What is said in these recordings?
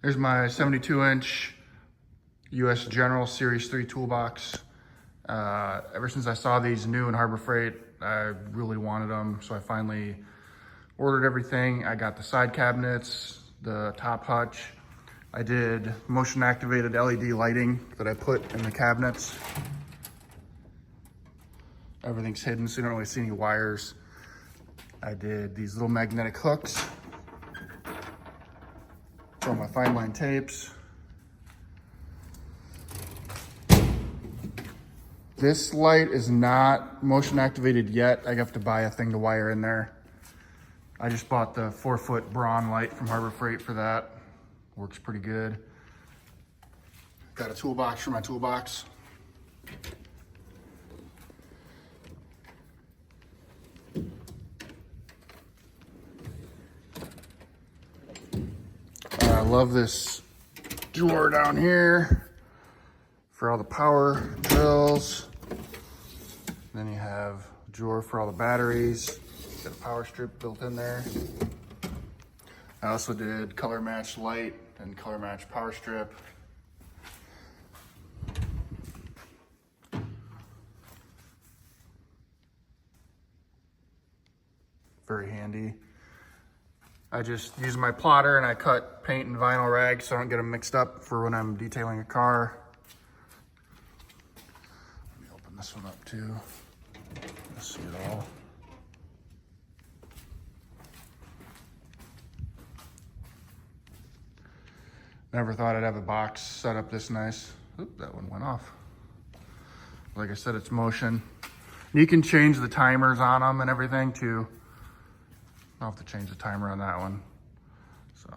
There's my 72-inch US General Series 3 toolbox. Ever since I saw these new in Harbor Freight, I really wanted them, so I finally ordered everything. I got the side cabinets, the top hutch. I did motion activated LED lighting that I put in the cabinets. Everything's hidden, so you don't really see any wires. I did these little magnetic hooks for my fine line tapes. This light is not motion activated yet. I have to buy a thing to wire in there. I just bought the 4-foot Braun light from Harbor Freight for that. Works pretty good. Got a toolbox for my toolbox. I love this drawer down here for all the power drills. Then you have a drawer for all the batteries. Got a power strip built in there. I also did color match light and color match power strip. Very handy. I just use my plotter and I cut paint and vinyl rags so I don't get them mixed up for when I'm detailing a car. Let me open this one up too. Let's see it all. Never thought I'd have a box set up this nice. Oop, that one went off. Like I said, it's motion. You can change the timers on them and everything too. I'll have to change the timer on that one. So,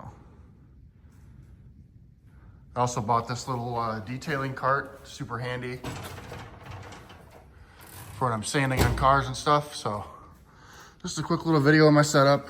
I also bought this little detailing cart, super handy for when I'm sanding on cars and stuff. So, just a quick little video of my setup.